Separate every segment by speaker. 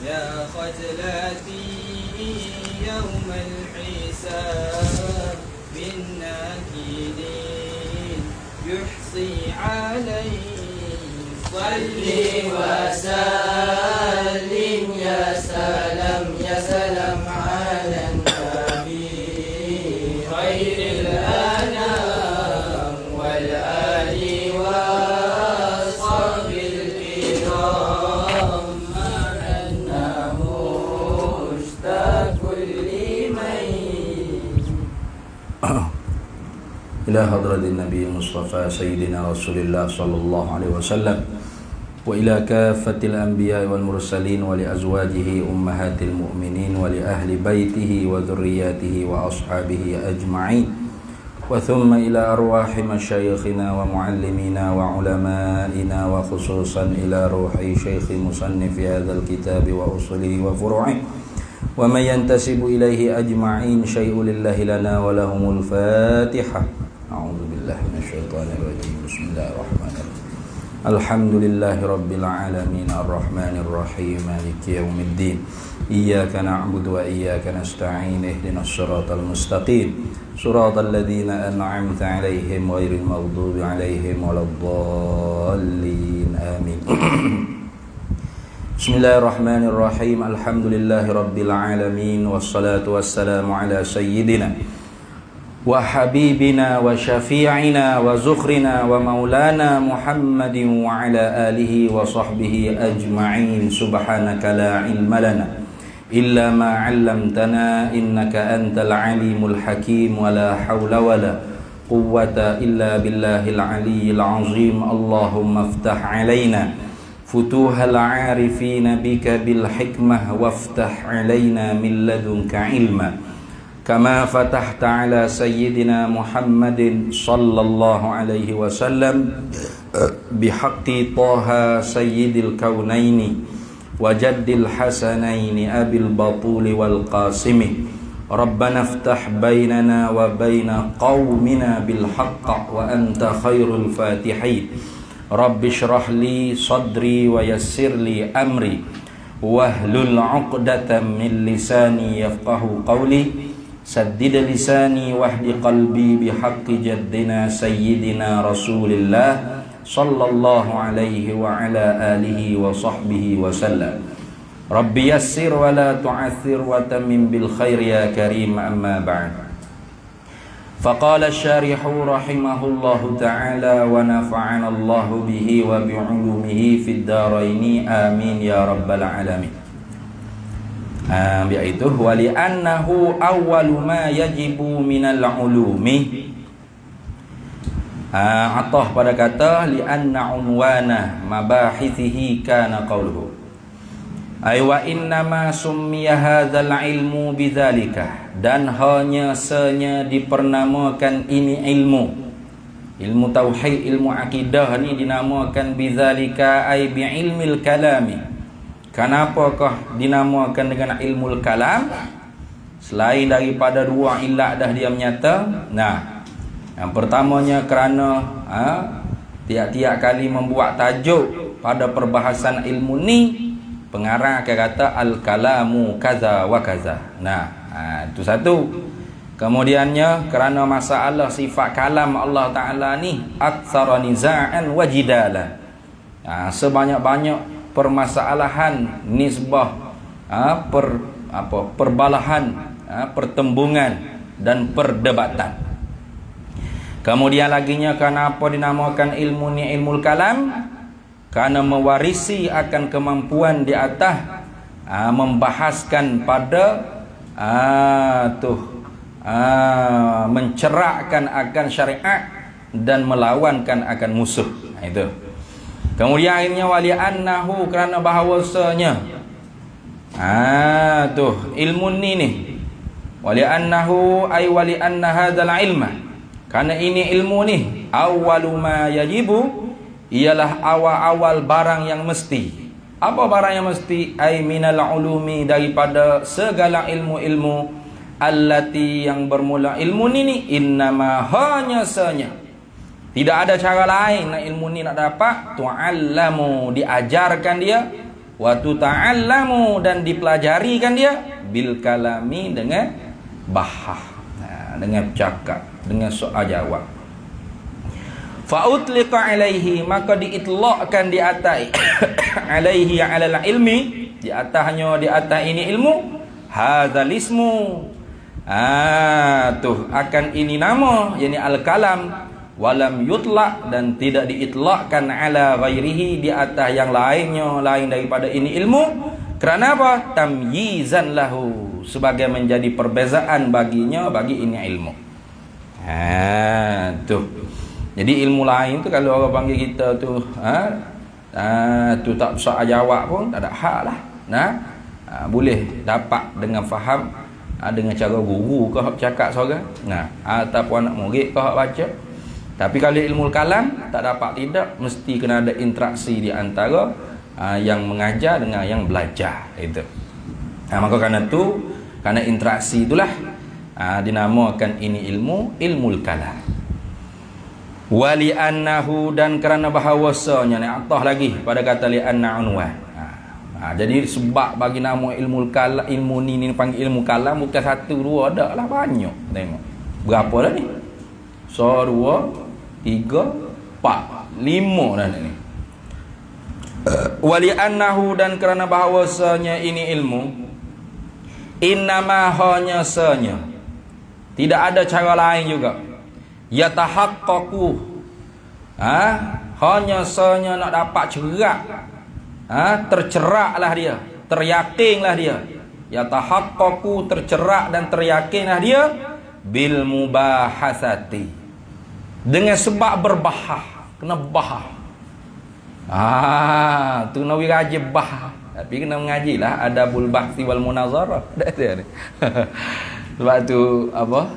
Speaker 1: يا خجلتي يوم الحساب بالناكدين يحصي علي صل وسلم يا سلام يا سلام على النبي خير الأنام والآل والصحب الكرام مع أنه مشتاق لمن
Speaker 2: إلى حضرة النبي المصطفى سيدنا رسول الله صلى الله عليه وسلم وإلى كافة الأنبياء والمرسلين ولأزواجه أمهات المؤمنين ولأهل بيته وذرياته وأصحابه أجمعين وثم إلى أرواح مشايخنا ومعلمينا وعلمائنا وخصوصا إلى روح شيخ مصنف هذا الكتاب وأصله وفروعه ومن ينتسب إليه أجمعين شيء لله لنا ولهم الفاتحة. أعوذ بالله من الشيطان الرجيم. بسم الله الرحمن الرحيم. الحمد لله رب العالمين الرحمن الرحيم مالك يوم الدين إياك نعبد وإياك نستعين اهدنا الصراط المستقيم صراط الذين أنعمت عليهم غير المغضوب عليهم ولا الضالين آمين. بسم الله الرحمن الرحيم. الحمد لله رب العالمين والصلاة والسلام على سيدنا وحبيبنا وشفيعنا وزخرنا ومولانا محمد وعلى آله وصحبه أجمعين. سبحانك لا علم لنا إلا ما علمتنا إنك أنت العليم الحكيم ولا حول ولا قوة إلا بالله العلي العظيم. اللهم افتح علينا فتوح العارفين بك بالحكمة وافتح علينا من لدنك علما كما فتحت على سيدنا محمد صلى الله عليه وسلم بحق طه سيد الكونين وجد الحسنين أبي البطول والقاسم. ربنا افتح بيننا وبين قومنا بالحق وأنت خير الفاتحين. رب اشرح لي صدري ويسر لي أمري واحلل عقدة من لساني يفقه قولي سدد لساني واهد قلبي بحق جدنا سيدنا رسول الله صلى الله عليه وعلى آله وصحبه وسلم. رب يسر ولا تعثر وتمم بالخير يا كريم. أما بعد فقال الشارح رحمه الله تعالى ونفعنا الله به وبعلومه في الدارين آمين يا رب العالمين. Yaitu wali'annahu awwalu ma yajibu minal ulumi. Atah pada kata li'anna unwana mabahithihi kana qawluhu ay wa innama summiya hadzal ilmu bidzalika, dan hanya senya dipernamakan ini ilmu tauhid, ilmu akidah ni dinamakan bidzalika ay bi ilmil kalami. Kenapakah dinamakan dengan ilmu kalam? Selain daripada dua ilat dah dia menyata. Nah, yang pertamanya kerana tiap-tiap kali membuat tajuk pada perbahasan ilmu ni, pengarang akan kata al-kalamu kaza wa kaza. Nah, itu satu. Kemudiannya kerana masalah sifat kalam Allah Ta'ala ni aktsara niza'an wa jidala. Sebanyak-banyak permasalahan, nisbah, perbalahan, pertembungan dan perdebatan. Kemudian laginya kenapa dinamakan ilmu ni ilmu kalam? Karena mewarisi akan kemampuan di atas membahaskan pada mencerakkan akan syariat dan melawankan akan musuh. Itu. Kemudian akhirnya wali'annahu, kerana bahawasanya ilmu ni wali'annahu ay wali'anna hadzal ilma, kerana ini ilmu ni awwalu ma yajibu, ialah awal-awal barang yang mesti. Apa barang yang mesti? Ay minal ulumi, daripada segala ilmu-ilmu allati, yang bermula ilmu ni innama, hanya sanya, tidak ada cara lain nak ilmu ni nak dapat, tu'allamu, diajarkan dia, wa tuta'allamu dan dipelajari kan dia bil kalami dengan bahah, dengan cakap, dengan soal jawab. Fa utliqa alaihi, maka diitlaqkan di atas alaihi alal ilmi, di atasnya di atas ini ilmu, hadzal ismu, tuh akan ini nama, yakni al-kalam, walam yutlaq dan tidak diitlaqkan ala ghairihi di atas yang lainnya lain daripada ini ilmu. Kerana apa? Tamyizan lahu, sebagai menjadi perbezaan baginya bagi ini ilmu. Tuh. Jadi ilmu lain tu kalau orang panggil kita tu tu tak usah jawab pun tak ada hak lah. Boleh dapat dengan faham dengan cara guru ke hak cakap seorang, ataupun anak murid ke hak baca. Tapi kalau ilmu kalam tak dapat tidak, mesti kena ada interaksi di antara yang mengajar dengan yang belajar itu. Maka kerana interaksi itulah dinamakan ini ilmu kalam. Wali annahu, dan kerana bahawasanya ni atah lagi pada kata li anna unwan. Jadi sebab bagi nama ilmu kalam, ilmu ni panggil ilmu kalam, bukan satu dua, ada lah banyak. Tengok berapa dah ni? 1 2 3 4 5 dah ni. Wali annahu, dan kerana bahawasanya ini ilmu, innama hanya sanya, tidak ada cara lain juga, yatahaqqaqu, hanya sanya nak dapat cerak, terceraklah dia, teryakinlah dia, yatahaqqaqu, tercerak dan teryakinlah dia bil mubahasati, dengan sebab berbahah, kena bahah. Tu nak ngaji bah, tapi kena mengajilah adabul bahsi wal munazarah. Sebab tu apa?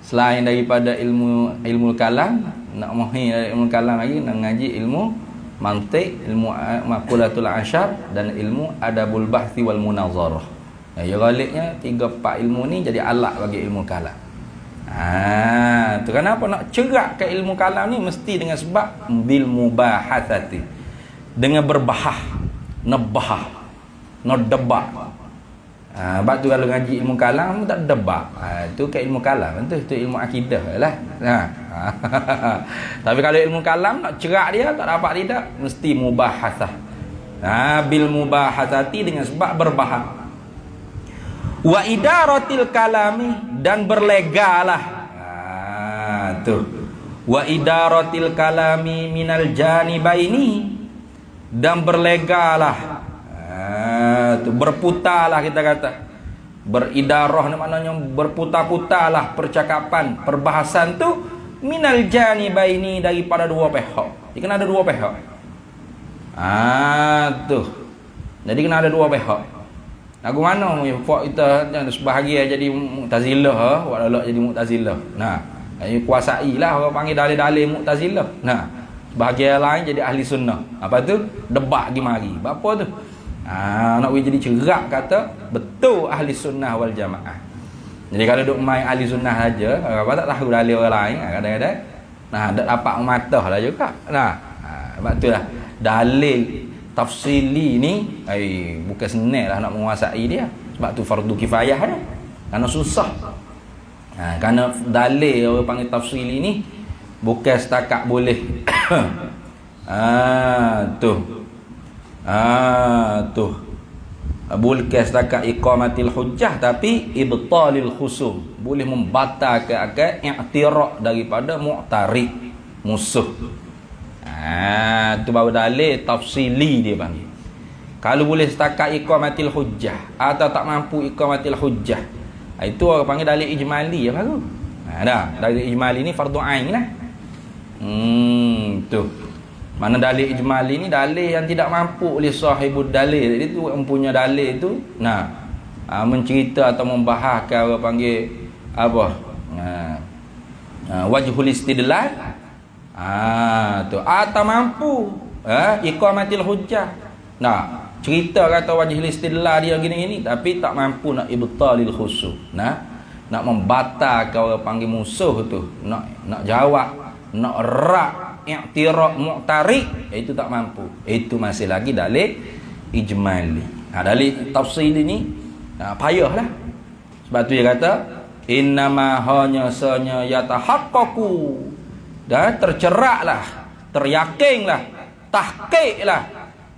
Speaker 2: Selain daripada ilmu kalam, nak mahir ilmu kalam lagi, nak ngaji ilmu mantiq, ilmu maqulatul asyar, dan ilmu adabul bahsi wal munazarah. Ya galiknya 3-4 ilmu ni jadi alat bagi ilmu kalam. Tu kenapa nak cerak ke ilmu kalam ni, mesti dengan sebab bil mubahasati, dengan berbahah, nebah, debat. Sebab tu kalau ngaji ilmu kalam tak debat. Itu ke ilmu kalam, itu ilmu akidah lah. Tapi kalau ilmu kalam nak cerak dia tak dapat tidak, mesti mubahasah. Bil mubahasati, dengan sebab berbahah. Wa idaratil kalami, dan berlegalah. Tuh. Wa idaratil kalami minal janibaini, dan berlegalah. Berputarlah, kita kata beridarah ni maknanya berputar-putarlah percakapan, perbahasan tu minal janibaini, daripada dua pihak. Jadi kena ada dua pihak. Tuh. Jadi kena ada dua pihak. Lagu mana kita sebahagian jadi Mu'tazilah, walak jadi Mu'tazilah. Ini kuasailah orang panggil dalil-dalil Mu'tazilah. Sebahagian lain jadi ahli sunnah. Apa tu? Debat gimari. Apa tu? Nak jadi cerak kata betul ahli sunnah wal jamaah. Jadi kalau duk main ahli sunnah saja, apa tak tahu dalil orang lain, kadang-kadang tak dapat matah lah juga. Sebab itulah dalil tafsili ni bukan senang lah nak menguasai dia. Sebab tu fardu kifayah dia. Kerana susah. Kerana dalil orang panggil tafsili ni bukan setakat boleh bukan setakat iqamatil hujjah, tapi ibtalil khusum, boleh membatalkan i'tiraq daripada mu'tarid, musuh. Tu baru dalil tafsili dia panggil. Kalau boleh setakat iqamatil hujjah atau tak mampu iqamatil hujjah, itu orang panggil dalil ijmali ya baru. Dalil ijmali ni fardu ain lah. Tu. Mana dalil ijmali ni dalil yang tidak mampu oleh sahibud dalil. Jadi tu mempunyai dalil tu mencerita atau membahaskan orang panggil apa? Wajhul istidlal. Tu atau mampu iqamatil hujjah. Cerita kata wajhul istidlal dia gini-gini, tapi tak mampu nak ibtalil khusu. Nak membatalkan orang panggil musuh tu, nak jawab, nak rak i'tiraq mu'tarid, itu tak mampu. Itu masih lagi dalil ijmali. Dalil tafsili ni payahlah. Sebab tu dia kata innama hanya sanya yatahaqqaqu, dan terceraklah, teryakinlah, tahqiqlah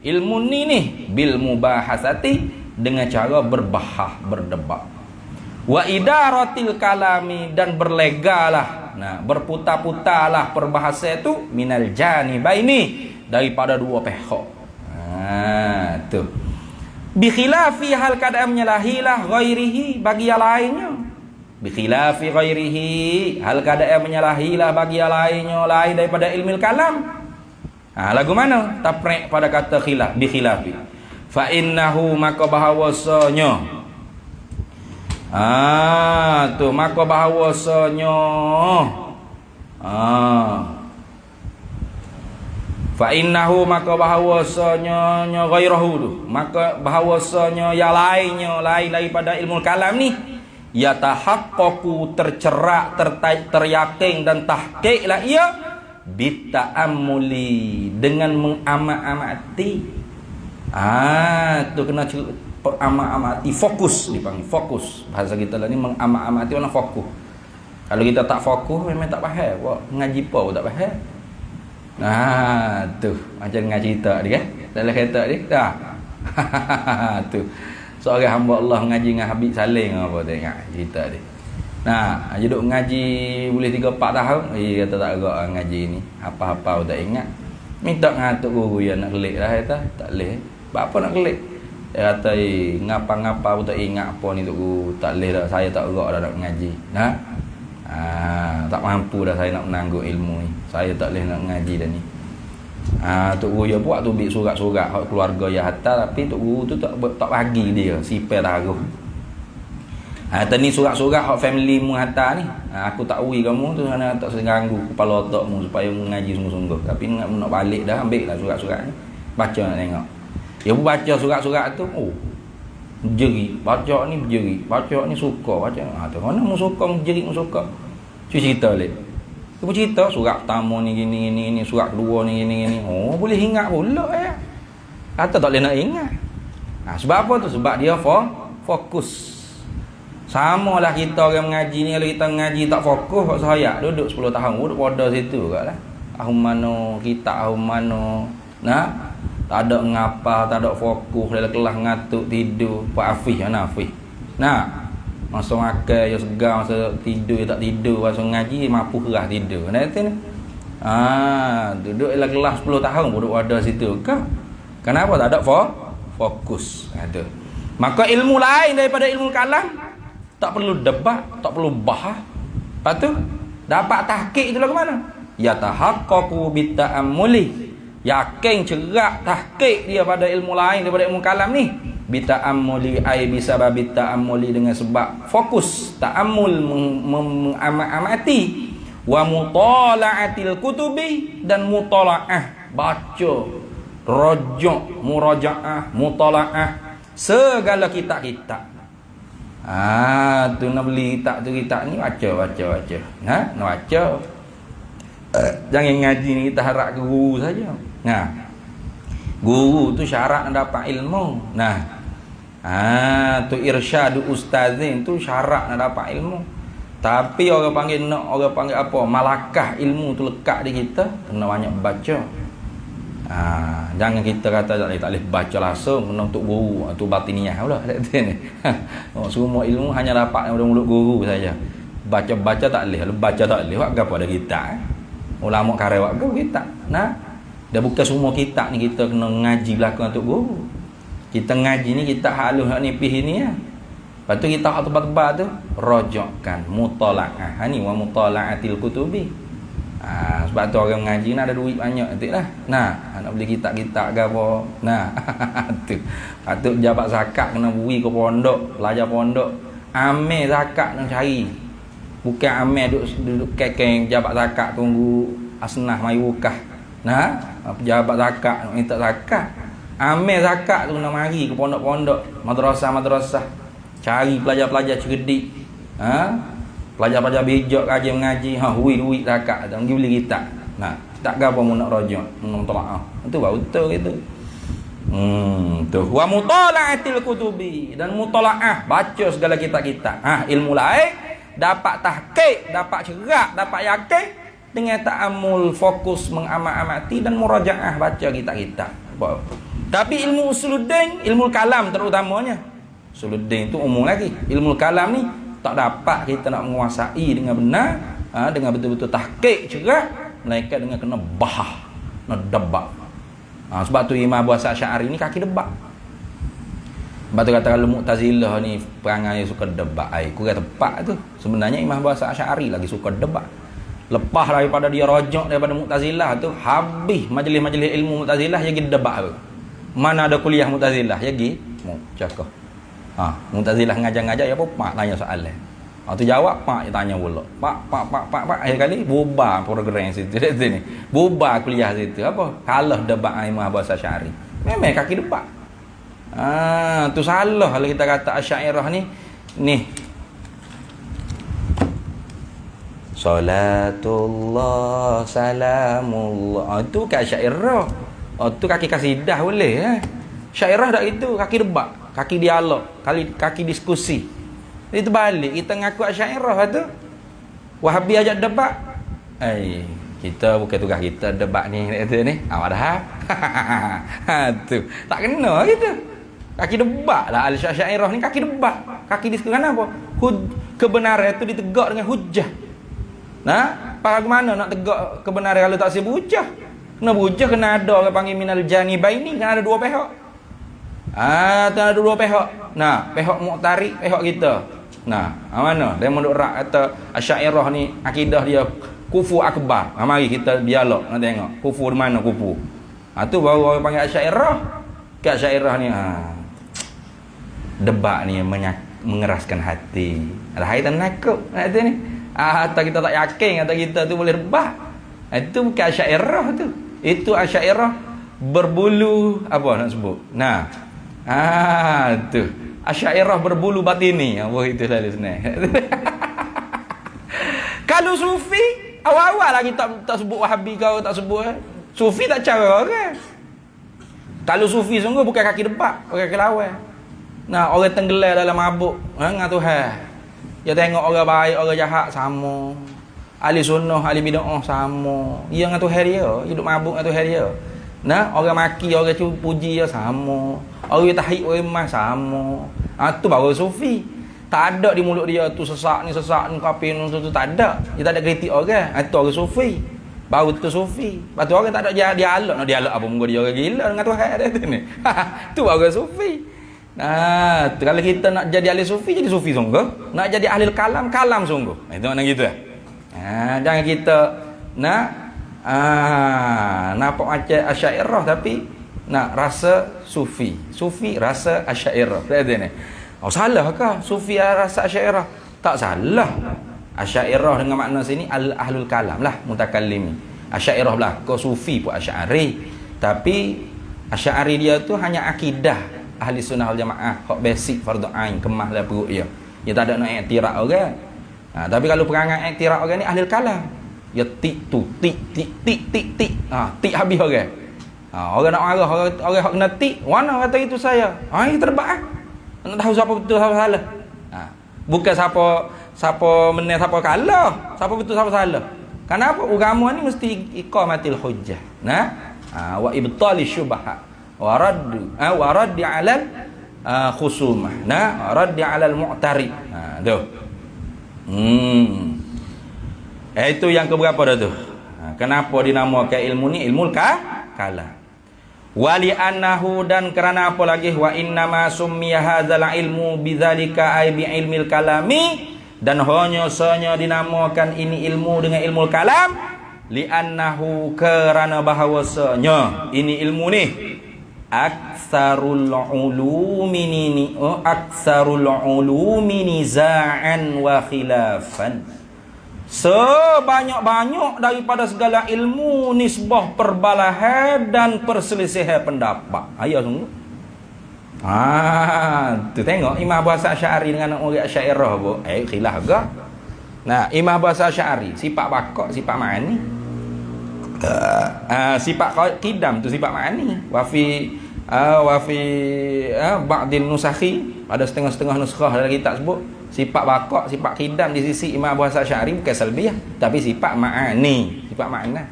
Speaker 2: ilmu ni bil mubahasati, dengan cara berdebat. Wa idaratil kalami, dan berlegalah, berputar-putarlah perbahasan itu minal janibaini, daripada dua pihak. Tu. Bi khilafi hal kadang menyalahilah ghairihi, bagi yang lainnya. Bi khilafi ghairihi, hal kadang menyalahilah bagi yang lainnya, lain daripada ilmu kalam. Lagu mana? Taprek pada kata khilaf, bi khilafi. Fa innahu, maka bahawasanya maka bahawasanya fa innahu, maka bahawasanya ghairahu tu, maka bahawasanya yang lainnya, lain daripada ilmu kalam ni, yatahaqqaqu, tercerak, teryakin dan tahqiqlah ia bita'ammuli, dengan mengamat-amati. Tu kena amat-amati, fokus dipanggil, fokus. Bahasa kita lah ni mengamat-amati, mana fokus. Kalau kita tak fokus memang tak faham. Buat ngaji apa pun tak faham. Tu macam ngaji cerita dia kan. Dalam kereta dia dah. Tu. Seorang hamba Allah ngaji dengan Habib Salim apa tengok cerita dia. Dia duduk ngaji boleh 3-4 tahun. Kata tak agak ngaji ni. Apa-apa pun tak ingat. Minta ngatuk guru yang nak kelik lah kata. Tak boleh. Apa nak kelik? Dia kata ngapa-ngapa pun tak ingat apa ni tok guru. Tak boleh dah, saya tak agak dah nak ngaji. Tak mampu dah saya nak menanggung ilmu ni. Saya tak boleh nak ngaji dah ni. Tok guru dia buat tu bik surat-surat hak keluarga yang hantar, tapi tok guru tu tak bagi dia sipel taruh. Ni surat-surat hak family mu hantar ni. Aku tak ui kamu tu kerana tak ganggu kepala otakmu supaya mengaji sungguh-sungguh. Tapi nak balik dah, ambil lah surat-surat ni. Baca nak tengok. Dia pun baca surat-surat tu. Berjerit. Baca ni berjerit. Baca ni suka. Baca. Tu mana mu suka, berjerit mu suka. Cuba cerita balik. Dia pun cerita surat pertama ni gini, surat kedua ni gini. Boleh ingat pula ya. Kata tak boleh nak ingat. Sebab apa tu? Sebab dia fokus. Sama lah kita orang mengaji ni. Kalau kita mengaji tak fokus, kok saya duduk 10 tahun duduk pada situ kat lah. Ahum mano, kita ahum mano. Tak ada ngapa, tak ada fokus, dalam kelas ngatuk tidur. Pak Afif, mana Afif? Masa makan ya segar, masa tidur ya tak tidur, masa ngaji mampu kerah tidur. Duduk dalam kelas 10 tahun duduk pada situ. Kenapa tak ada fokus? Maka ilmu lain daripada ilmu kalam, tak perlu debat, tak perlu bahas. Lepas tu dapat tahqiq itulah ke mana? Yatahaqqaqu bita'ammuli, yakin cerak tahqiq dia pada ilmu lain daripada ilmu kalam ni. Bita'ammuli ai bisabab ta'ammuli, dengan sebab fokus ta'ammul, mengamati, wa mutala'atil kutubi, dan mutala'ah, baca, rojok, murajaah, mutala'ah segala kitab-kitab. Tu nak beli kitab tu, kitab ni baca. Nak baca. Jangan ngaji ni kita harap ke guru saja. Guru tu syarat nak dapat ilmu. Tu irsyadu ustazin tu syarat nak dapat ilmu. Tapi orang panggil apa? Malakah ilmu tu lekat di kita, kena banyak baca. Jangan kita kata tak boleh baca langsung, kena untuk guru, tu batiniah pula ni. Semua ilmu hanya dapat dari mulut guru saja. Baca tak boleh, baca tak boleh, buat apa ada kita? Ulama karewak kita. Dah bukan semua kitab ni kita kena ngaji belakang untuk guru. Kita ngaji ni kita halus hak nipis ni ya. Lepas tu kita hak tebal-tebal tu rojokkan mutala'ah. Ni wa mutala'atil kutubi. Sebab tu orang ngaji nak ada duit banyak nanti lah. Nak beli kitab-kitab ke apa. Tu. Patut jabat zakat kena bui ke pondok, pelajar pondok. Amil zakat nak cari. Bukan amil duduk kekeng jabat zakat tunggu asnah mayukah. Pejabat zakat nak minta zakat. Amil zakat tu nak mari ke pondok-pondok, madrasah-madrasah. Cari pelajar-pelajar cerdik. Pelajar-pelajar bijak kaji mengaji, duit zakat dah pergi beli kitab. Tak apa mu nak rojak, nak tolak. Itu baru betul gitu. Tuh wa mutala'atil kutubi, dan mutalaah, baca segala kitab-kitab. Ilmu lain dapat tahqiq, dapat cerak, dapat yakin dengan ta'ammul, fokus mengamat-amati dan murajaah baca kitab-kitab. Tapi ilmu usuluddin, ilmu kalam terutamanya. Usuluddin itu umum lagi. Ilmu kalam ni tak dapat kita nak menguasai dengan benar, dengan betul-betul tahqiq cerak, melainkan dengan kena bahah, nak debat. Sebab tu Imam Abu Hasan Asy'ari ni kaki debat. Sebab tu kata kalau Mu'tazilah ni perangai suka debat, kurang tepat tu. Sebenarnya Imam Abu Hasan Asy'ari lagi suka debat. Lepas daripada dia rojak daripada Mu'tazilah tu, habis majlis-majlis ilmu Mu'tazilah dia pergi debat tu. Mana ada kuliah Mu'tazilah dia pergi cakap. Mu'tazilah ngajar-ngajar ya apa pak tanya soalan. Tu jawab, pak dia tanya pula. Pak akhir kali bubar program situ dekat sini. Bubar kuliah situ. Apa? Kalah debat Imam Abu Hasan Asy'ari. Memang kaki debat. Tu salah kalau kita kata Asy'ariyah ni. Salatullah salamullah. Tu kan Asy'ariyah. Tu kaki kasidah boleh Asy'ariyah dak itu kaki debat, kaki dialog, kaki diskusi. Itu balik kita ngaku Asy'ariyah tu. Wahabi ajak debat. Kita bukan tugas kita debat ni kata ni. Padahal tu tak kena kita. Kaki debat lah Asy'ariyah ni, kaki debat, kaki diskusi. Kenapa? Kebenaran itu ditegak dengan hujah. Bagaimana nak tegak kebenaran kalau tak ada hujah? Kena hujah, kena ada orang panggil minal janibaini, kena ada dua pihak. Ada dua pihak. Pihak Mu'tarid, pihak kita. Mana? Dia mondok rak kata Asy'ariyah ni akidah dia kufur akbar. Mari kita dialog nak tengok kufur mana kufur. Tu baru orang panggil Asy'ariyah. Ke Asy'ariyah ni debat ni mengeraskan hati. Ada haitan nakut kata ni. Atau kita tak yakin kata kita tu boleh debat. Itu bukan Asy'ariyah tu. Itu Asy'ariyah berbulu apa nak sebut. Tu Asy'ariyah berbulu batini. Apa itu selalu senang. Kalau sufi awal-awal lagi tak sebut Wahabi kau tak sebut sufi tak cara orang. Kalau sufi sungguh bukan kaki debat, bukan kaki lawan. Orang tenggelam dalam mabuk dengan Tuhan. Dia tengok orang baik, orang jahat sama. Ahli sunnah, ahli bid'ah sama. Dia dengan Tuhan dia, hidup mabuk dengan Tuhan dia. Orang maki, orang puji dia sama. Orang tahiyat, orang emas sama. Tu baru sufi. Tak ada di mulut dia tu sesak ni kafir ni tu tak ada. Dia tak ada kritik orang. Tu orang sufi. Baru tu sufi. Lepas tu orang tak ada dialog. Nak dialog apa muka dia orang gila dengan Tuhan dia tu ni. Tu orang sufi. Kalau kita nak jadi ahli sufi, jadi sufi sungguh. Nak jadi ahli kalam sungguh. Itu makna gitu. Jangan kita nampak macam Asy'ariyah tapi nak rasa sufi. Sufi rasa Asy'ariyah. Lihat ni. Salah ke sufi rasa Asy'ariyah? Tak salah. Asy'ariyah dengan makna sini ahlul kalam lah, mutakallimi. Asy'ariyah lah, kau sufi pun Asy'ari. Tapi Asy'ari dia tu hanya akidah ahli sunnah wal jamaah, hak basic fardu ain, kemah dalam perut dia. Dia tak ada nak iktiraf orang. Tapi kalau perangai iktiraf orang ni ahli kalam. Ya tik tu, tik. Tik habis orang. Orang nak marah, orang hak kena tik, mana kata itu saya? Itu terdebat nak tahu siapa betul siapa salah. Bukan siapa menang siapa kalah, siapa betul siapa salah. Kenapa agama ni mesti iqamatil hujjah. Wa ibtali syubhat wa raddi 'alal khusumah. Raddi 'alal mu'tarid. Tu. Itu yang keberapa dah tu? Kenapa dinamakan ilmu ni ilmu kalam? Wali annahu, dan kerana apa lagi, wa innama summiya hadzal ilmu bidzalika ay bi ilmil kalami, dan hanya dinamakan ini ilmu dengan ilmu kalam li annahu, kerana bahawasanya ini ilmu ni aksarul ulumi niza'an wa khilafan, sebanyak-banyak daripada segala ilmu nisbah perbalahan dan perselisihan pendapat. Ayah sungguh. Tu tengok Imam Abu Hasan Asy'ari dengan orang Asy'ariyah pun khilaf agak. Imam Abu Hasan Asy'ari sifat bakak, sifat ma'ani. Sifat qidam tu sifat ma'ani. Wa fi Wa fi ba'din nusakhi, ada setengah-setengah nuskah dalam kitab sebut sifat baqa', sifat qidam di sisi Imam Abu Hasan Asy'ari bukan salbiyah, tapi sifat ma'ani, sifat makna.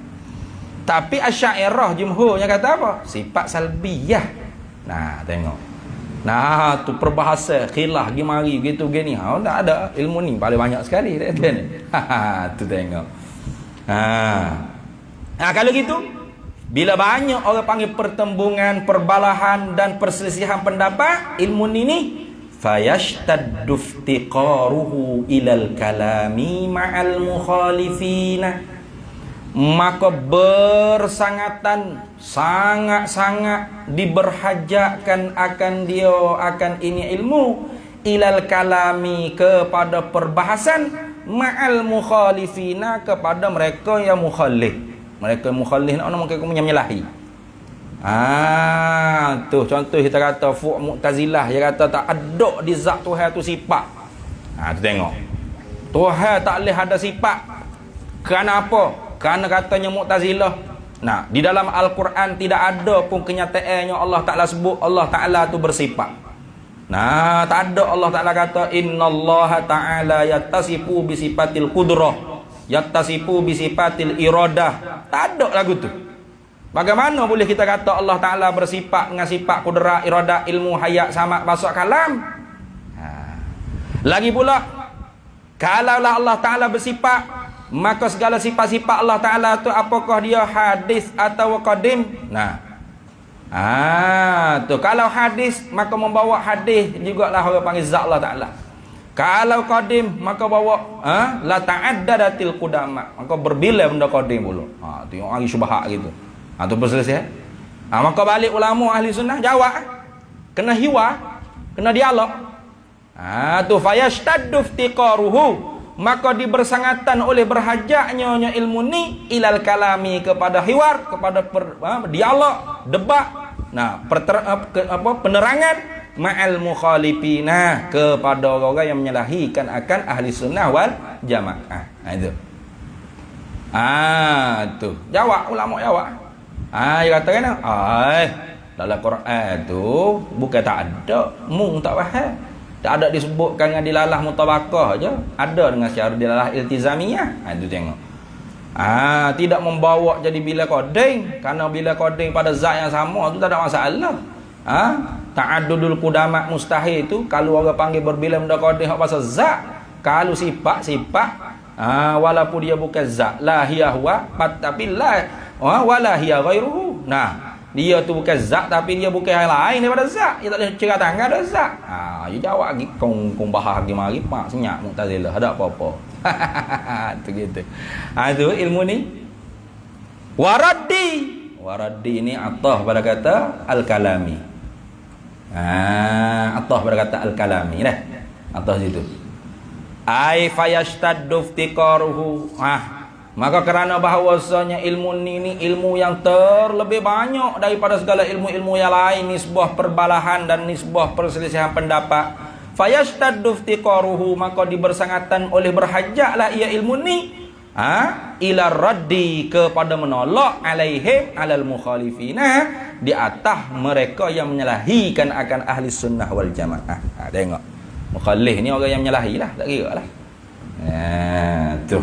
Speaker 2: Tapi Asy'ariyah jumhurnya kata apa? Sifat salbiyah. Nah, tengok. Nah, tu perbahasa khilaf gimari gitu gini. Ha, tak ada ilmu ni paling banyak sekali dia ni. Tu tengok. Kalau gitu, bila banyak orang panggil pertembungan, perbalahan dan perselisihan pendapat, ilmu ini fayashtaddu iftiqaruhu ilal kalami ma'al mukhalifina, maka bersangatan sangat-sangat diberhajakan akan dia akan ini ilmu ilal kalami kepada perbahasan ma'al mukhalifina kepada mereka yang mukhalif. Mereka mukhalif nak mereka menyalahi. Tu contoh kita kata fu' Mu'tazilah, dia kata tak ada di zat Tuhan tu sifat. Tu tengok. Tuhan tak boleh ada sifat. Kenapa? Kerana katanya Mu'tazilah, nah, di dalam Al-Quran tidak ada pun kenyataannya Allah Ta'ala sebut Allah Ta'ala tu bersifat. Nah, tak ada Allah Ta'ala kata innallaha ta'ala yattasifu bisifatil qudrah, yattasifu bisifatil iradah. Tak ada lagu tu. Bagaimana boleh kita kata Allah Ta'ala bersifat dengan sifat qudrat, iradah, ilmu, hayat, sama, basar, kalam? Lagi pula, kalaulah Allah Ta'ala bersifat, maka segala sifat-sifat Allah Ta'ala tu apakah dia hadis atau qadim? Nah, tu kalau hadis maka membawa hadis jugalah orang panggil zat Allah Ta'ala. Kalau qadim maka bawa la ta'addadatil qudama, maka berbila benda qadim pula. Tengok lagi syubhat gitu. Tu berselesai. Maka balik ulama ahli sunnah jawab, kena hiwar, kena dialog. Tu fayashtaddu iftiqaruhu, maka dibersangatan oleh berhajaknya ilmu ni ilal kalami kepada hiwar, kepada dialog, debat. Nah, penerangan ma'al mukhalifina kepada orang yang menyalahikan akan ahli sunnah wal jamaah. Itu. Tu. Jawab ulama jawab. Dia kata kan, dalam Quran tu bukan tak ada, mung tak faham. Tak ada disebutkan dengan dilalah mutabakah je, ada dengan secara dilalah iltizamiyah. Itu tengok. Tidak membawa jadi bila qading, kerana bila qading pada zat yang sama tu tak ada masalah. Ta'addudul qudama mustahil tu kalau orang panggil berbila benda qading hak pasal zat. Kalau sifat walaupun dia bukan zat, la hiya huwa, tapi la wala hiya ghairuhu. Nah, dia tu bukan zat tapi dia bukan yang lain daripada zat. Dia tak boleh cerah tangan ada zat. Dia jawab lagi kong bahas lagi mari pak senyap Mu'tazilah ada apa-apa. Tu gitu. Tu ilmu ni waradi ini atah pada kata al-kalami. Atah pada kata al-kalami dah. Atah situ. Ai fayashtaddu iftiqaruhu. Maka kerana bahawasanya ilmu ini ilmu yang terlebih banyak daripada segala ilmu-ilmu yang lain, nisbah perbalahan dan nisbah perselisihan pendapat, fayashtaddu iftiqaruhu, maka dibersangatan oleh berhajaklah ia ilmu ni ila raddi kepada menolak alaihim alal mukhalifina di atas mereka yang menyalahikan akan ahli sunnah wal jamaah. Tengok, mukhalif ni orang yang menyalahi lah, tak kira lah. Tu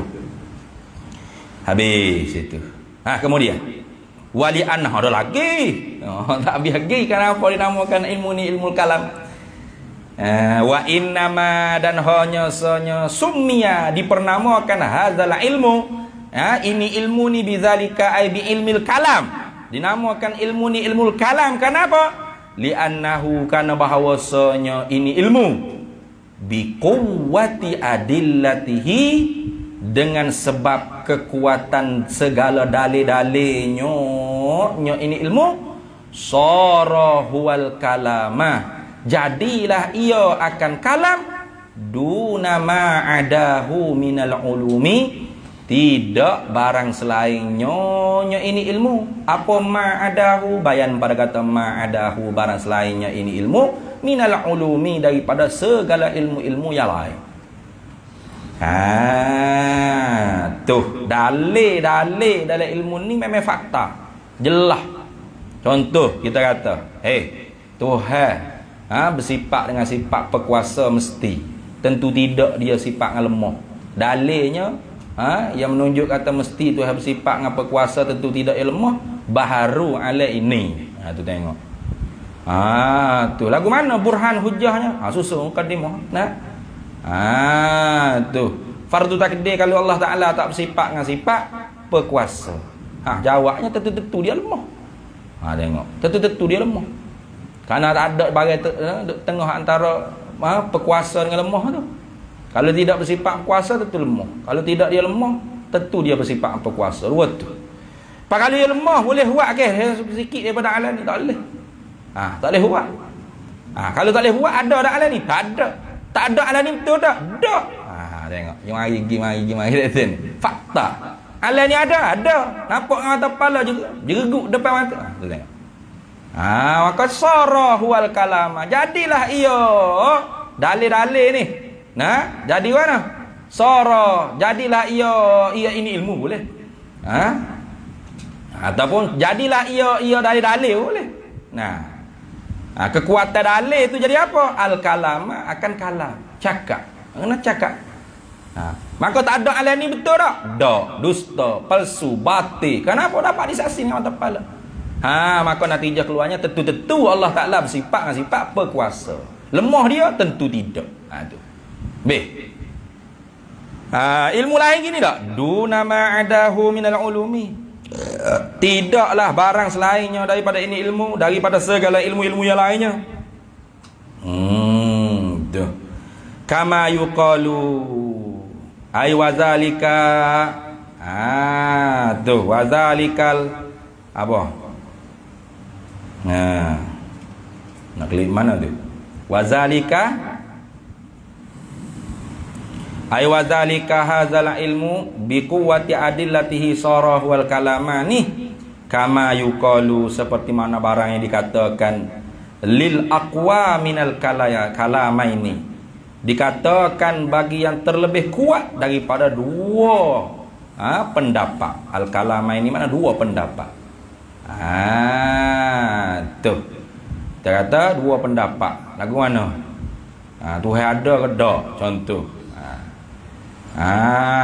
Speaker 2: habis itu. Kemudian wali anah ada lagi. Tak habis lagi. Kenapa dinamakan ilmu ni ilmu kalam? Wa innama dan hanya summiya dipernamakan hadzal ilmu. Ini ilmu ni bidzalika ay bi ilmil kalam. Dinamakan ilmu ni ilmu kalam. Kenapa? Li'annahu kana bahawasanya ini ilmu bi quwwati adillatihi, dengan sebab kekuatan segala dalil-dalilnya ini ilmu sara huwal kalama, jadilah ia akan kalam duna ma adahu minal ulumi, tidak barang selainnya ini ilmu. Apa ma adahu? Bayan pada kata ma adahu, barang selainnya ini ilmu minal ulumi, daripada segala ilmu-ilmu yang lain. Tuh dalil dalam ilmu ni memang fakta jelas. Contoh kita kata, Tuhan bersifat dengan sifat berkuasa mesti. Tentu tidak dia sifat yang lemah. Dalilnya yang menunjuk kata mesti Tuhan bersifat dengan berkuasa tentu tidak ia lemah, baharu ala ini. Tu tengok. Tu lagu mana burhan hujahnya? Susun mukadimah. Tu fardu takdir kalau Allah Taala tak bersifat dengan sifat berkuasa. Jawabnya tentu dia lemah. Tengok. Tentu dia lemah. Karena tak ada bagai tengah antara berkuasa dengan lemah tu. Kalau tidak bersifat kuasa tentu lemah. Kalau tidak dia lemah, tentu dia bersifat berkuasa. Dua tu. Kalau dia lemah boleh buat ke sikit daripada alam ni? Tak boleh. Tak boleh buat. Kalau tak boleh buat ada alam ni? Tak ada. Tak ada alam ni betul tak? Tak. Tengok. Mari ni. Fakta. Alam ni ada. Nampak dengan mata kepala juga. Jeruguk depan mata. Tu tengok. Maka sarah wal kalama. Jadilah ia dalil-dalil ni. Jadi mana? Sarah. Jadilah ia ini ilmu boleh. Ataupun jadilah ia dalil-dalil boleh. Kekuatan dalil itu jadi apa? Al-kalama akan kalam. Cakap. Kena cakap. Maka tak ada alam ni betul tak? Tak. Dusta, palsu, batil. Kenapa dapat disaksi dengan mata kepala? Maka natijah keluarnya tentu Allah Ta'ala bersifat dengan sifat berkuasa. Lemah dia tentu tidak. Tu. Ilmu lain gini tak? Duna ma'adahu minal ulumi. Tidaklah barang selainnya daripada ini ilmu, daripada segala ilmu-ilmu yang lainnya. Tu. Kama yuqalu ay wazalika. Tu wazalikal apa? Nak klik mana tu? Wazalika ay wazalika hadzal ilmu bi quwwati adillatihi sarah wal kalamani kama yuqalu, seperti mana barang yang dikatakan lil aqwa minal kalamaini, dikatakan bagi yang terlebih kuat daripada dua pendapat. Al kalamaini mana dua pendapat. Tu kita kata dua pendapat. Lagu mana? Tuhan ada ke tak? Contoh.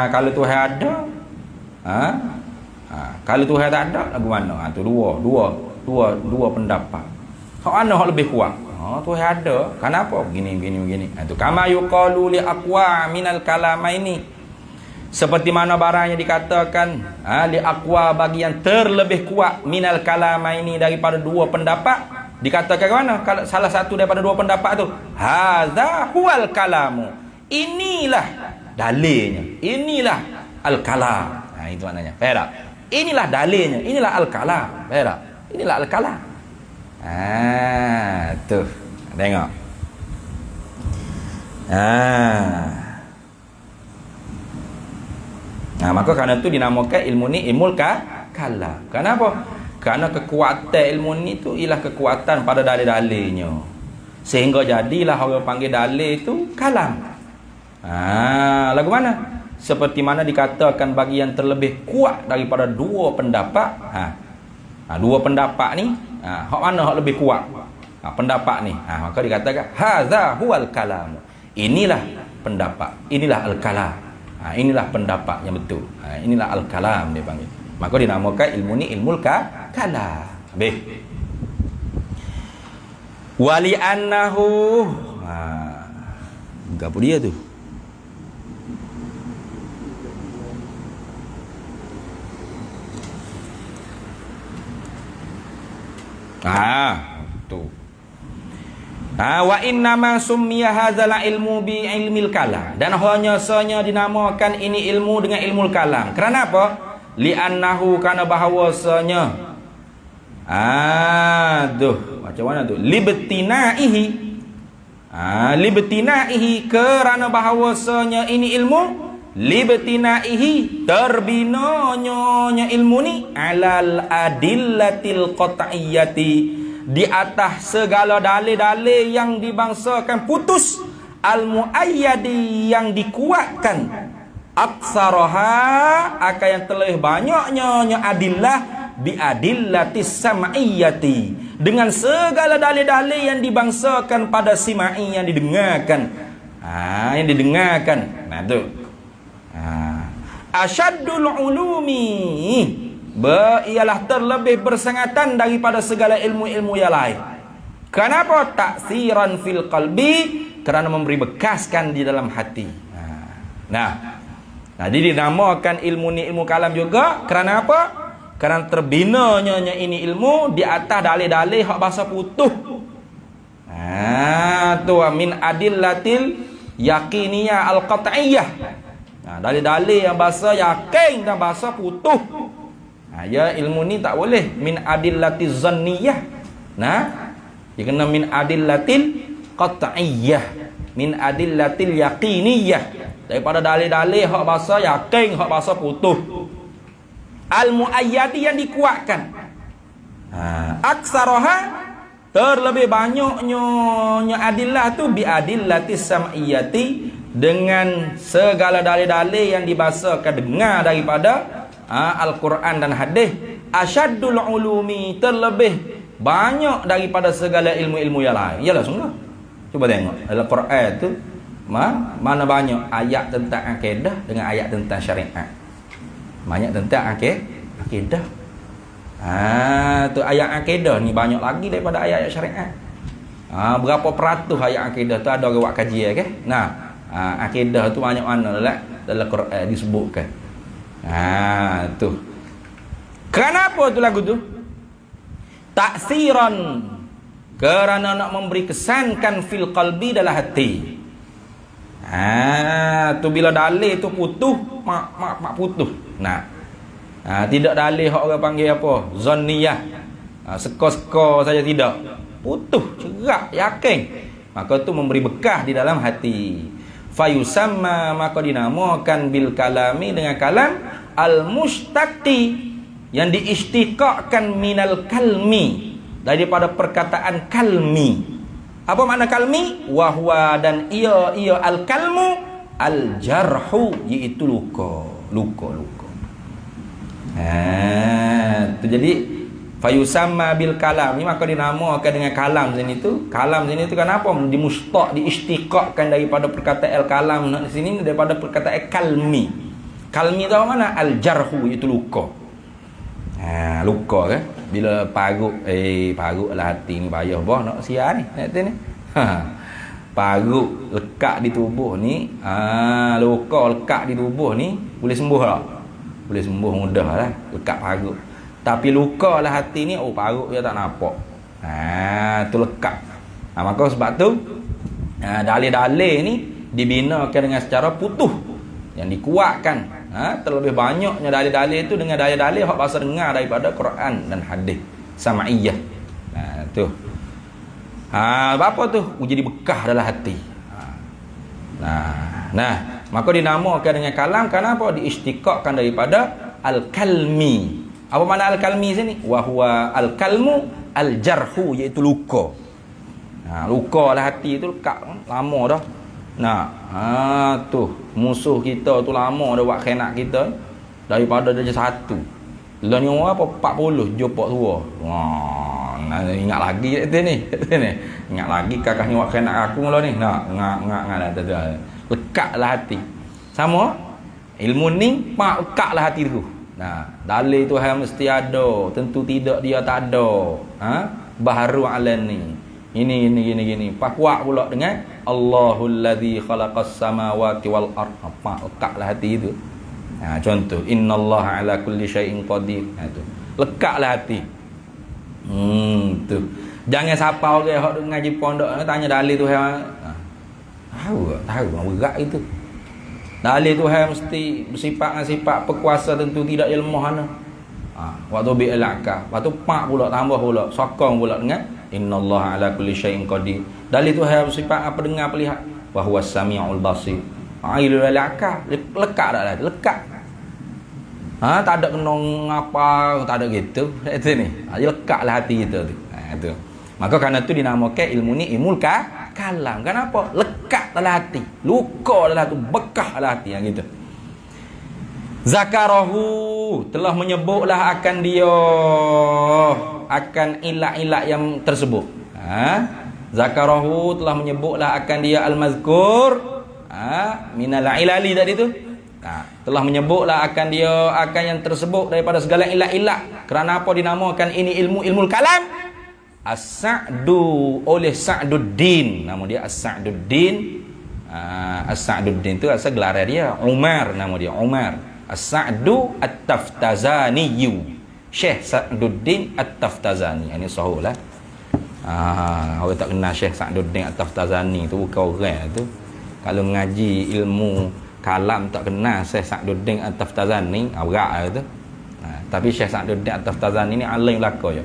Speaker 2: Kalau Tuhan ada, kalau Tuhan tak ada, lagu mana? Tu dua pendapat. Hak mana hak lebih kuat? Tuhan ada. Kenapa? Begini. Tu kama yuqalu li aqwa minal kalamaini, seperti mana barang yang dikatakan li aqwa bagi yang terlebih kuat minal kalamaini daripada dua pendapat. Dikatakan ke mana? Kalau salah satu daripada dua pendapat tu, hadza huwal kalamu, inilah dalilnya, inilah al-kalam. Itu maknanya. Faham tak? Inilah dalilnya, inilah al-kalam. Faham tak? Inilah al-kalam. Tu. Tengok. Maka kerana itu dinamakan ilmu ni ilmul kalam. Kenapa? Kerana kekuatan ilmu ni tu ialah kekuatan pada dalil-dalilnya. Sehingga jadilah orang panggil dalil itu kalam. Lagu mana? Seperti mana dikatakan bagi yang terlebih kuat daripada dua pendapat. Dua pendapat ni, hak mana hak lebih kuat? Pendapat ni. Maka dikatakan hadza huwal kalam. Inilah pendapat. Inilah al-kalam. Inilah pendapat yang betul. Inilah al-kalam dia panggil. Maka dinamakan ilmu ni ilmul kalam. Wali annahu. Apa dia tu? Tu. Wa inna ma summiya hadzal ilmu bi ilmil kalam. Dan hanya saja dinamakan ini ilmu dengan ilmul kalam. Kerana apa? Li annahu, kana bahawasanya macam mana tu? Libtinaihi. Libtinaihi, kerana bahawasanya ini ilmu libtinaihi, terbinanya ilmu ni alal adillatil qat'iyyati, di atas segala dalil-dalil yang dibangsakan putus, al muayyadi, yang dikuatkan, aksaraha, akan yang terlebih banyaknya adillah bi adillatis sam'iyyati, dengan segala dalil-dalil yang dibangsakan pada simai, yang didengarkan. Yang didengarkan. Nah tu. Asyaddul ulumi, ialah terlebih bersangatan daripada segala ilmu-ilmu yang lain. Kenapa? Ta'siran fil qalbi, kerana memberi bekaskan di dalam hati. Nah, jadi dinamakan ilmu ni ilmu kalam juga. Kerana apa? Kerana terbinanya ini ilmu di atas dalil-dalil hak bahasa putuh. Tu min adillatil yaqiniyah al-qat'iyyah. Dalil-dalil yang bahasa yakin dan bahasa putuh. Ya, ilmu ni tak boleh min adillatiz zanniyah. Dia kena min adillatil qat'iyyah, min adillatil yaqiniyah, daripada dalil-dalil hak bahasa yakin, hak bahasa putuh. Al-muayyadi yang dikuatkan. Aksaraha, terlebih banyaknya adillah tu bi adillatis sam'iyyati, dengan segala dalil-dalil yang dibahasakan dengar daripada Al-Quran dan hadis. Asyaddul ulumi, terlebih banyak daripada segala ilmu-ilmu yang lain. Yalah sungguh. Cuba tengok Al-Quran tu mana banyak ayat tentang akidah dengan ayat tentang syariat. Banyak tentang akidah. Tu ayat akidah ni banyak lagi daripada ayat-ayat syariat. Berapa peratus ayat akidah tu ada orang buat kajian ke? Akidah tu banyak mana lah dalam Quran disebutkan. Tu. Kenapa tu lagu tu? Taksiran, kerana nak memberi kesankan fil qalbi, dalam hati. Tu bila dalil tu putuh, mak putuh. Tidak dalil hak orang panggil apa? Zanniyah. Seko-seko saja tidak. Putuh, cerak, yakin. Maka tu memberi bekah di dalam hati. Fayusamma, maka dinamakan bil kalami, dengan kalam al-mustaqi, yang diistiqaqkan minal kalmi, daripada perkataan kalmi. Apa makna kalmi? Wahwa, dan ia al-kalmu al-jarhu, iaitu luka. Jadi fayusamma bil kalam ni, maka dinamakan dengan kalam sini tu. Kalam sini tu kenapa diistiqaqkan daripada perkataan al-kalam di sini, daripada perkataan kalmi. Kalmi tu apa mana? Al-jarhu, iaitu luka. Luka kan? Bila parut lah hati ni, payah bah nak sia ni. Parut lekat di tubuh ni, luka lekat di tubuh ni, boleh sembuh tak? Boleh sembuh mudah lah, lekat parut. Tapi luka lah hati ni, parut dia tak nampak. Tu lekat. Maka sebab tu dalil-dalil ni dibinakan dengan secara putuh, yang dikuatkan. Terlebih banyaknya dalil-dalil itu dengan dalil-dalil hak bahasa dengar daripada Quran dan hadis sam'iyyah. Tu. Apa tu? Jadi bekah dalam hati. Maka dinamakan dengan kalam. Kenapa? Diistiqaqkan daripada al-kalmi. Apa makna al-kalmi sini? Wahwa al-kalmu al-jarhu, iaitu luka. Luka lah hati tu lekat lama dah. Tu musuh kita tu lama dah buat khianat kita, daripada darjah 1. Lah ni orang apa 40 jumpa tua. Ingat lagi ni. Ingat lagi kakak ni buat khianat aku lah ni. Ingat lekatlah hati. Sama ilmu ni lekatlah hati tu. Dalil Tuhan mesti ada, tentu tidak dia tak ada. Baharu alan ni. Ini. Pak kuat pula dengan Allahul ladzi khalaqas samawati wal ard. Lekatlah hati itu. Contoh, innallaha ala kulli syai'in qadir. Tu. Lekatlah hati. Tu. Jangan siapa orang hak duk ngaji pondok tanya dalil Tuhan. Tahu berat itu. Dalil Tuhan mesti bersifat dengan sifat perkuasa, tentu tidak ilmu hana. Waktu bi'il akal. Waktu pak pula tambah pula, sokong pula dengan innallaha ala kulli syai'in qadir. Dalil Tuhan bersifat apa dengar melihat, wa huwas samiul basir. Ilmu akal lekat dah, lekat. Tak ada kena ngapa, tak ada gitu. Itu ni. Lekatlah hati kita tu. Tu. Maka kerana tu dinamakan ilmu ni ilmu kalam. Kenapa? Lekat dalam hati, luka dalam hati, bekah dalam hati, yang gitu. Zakarahu, telah menyebutlah akan dia akan ilat-ilat yang tersebut. Zakarahu, telah menyebutlah akan dia al-mazkur minal ilali tadi tu. Telah menyebutlah akan dia akan yang tersebut daripada segala ilat-ilat. Kerana apa dinamakan ini ilmu kalam? As-Sa'du, oleh Sa'duddin. Nama dia As-Sa'duddin. As-Sa'duddin tu asal gelar dia Umar, nama dia Umar. As-Sa'du At-Taftazani, Syekh Sa'duddin At-Taftazani. Ini sahih lah. Orang tak kenal Syekh Sa'duddin At-Taftazani tu bukan orang tu. Kalau mengaji ilmu kalam tak kenal Syekh Sa'duddin At-Taftazani, berat tu. Tapi Syekh Sa'duddin At-Taftazani ni alim belaka je.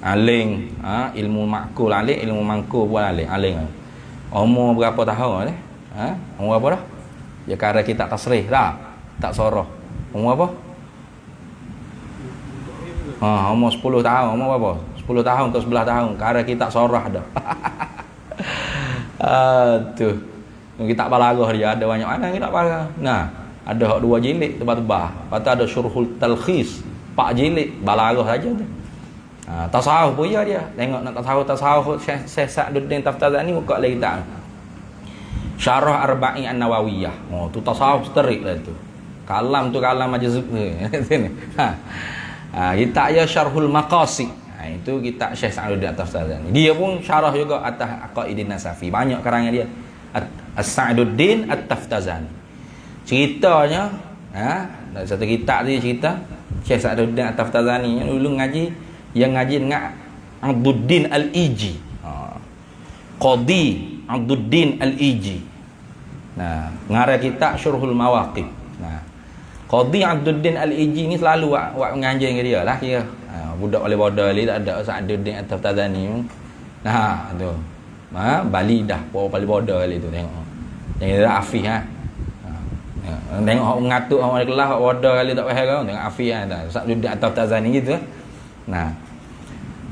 Speaker 2: Alim, ilmu makul alim, ilmu mangkul pun alim. Umur berapa tahun ni? Umur apa dah? Ya kara kita tasrih dah. Tak soroh. Umur apa? Umur 10 tahun. Umur berapa? 10 tahun ke 11 tahun. Kara kita soroh dah. Tu. Kita balarah dia ada banyak mana kita balarah. Nah, ada hak 2 jilid tebal-tebal. Lepas tu ada syurhul talkhis 4 jilid balarah saja tu. Tasawuf pun ya dia. Tengok nak tasawuf Syekh Sa'duddin Taftazani buka lagi kita. Syarah Arba'in An-Nawawiyah. Tu tasawuf terik lah tu. Kalam tu kalam aja sini. Kita ya Syarhul Maqasid. Itu kita Syekh Sa'duddin Taftazani. Dia pun syarah juga atas Aqaidin Nasafi. Banyak karangan dia. As-Sa'duddin At-Taftazani. Ceritanya, satu kitab dia cerita Syekh Sa'duddin At-Taftazani yang dulu yang ngaji dengan Abduddin Al-Iji. Qadi Abduddin Al-Iji. Ngarah kitab Syurhul Mawaqif. Qadi Abduddin Al-Iji ni selalu buat mengaji dengan dia lah kira. Budak oleh bodoh ni tak ada Sa'duddin At-Taftazani. Tu. Bali dah paling bodoh kali tu tengok. Yang dia Afif tengok hak mengatuk hak kelas hak bodoh kali tak faham tengok Afif Sa'duddin At-Taftazani gitu.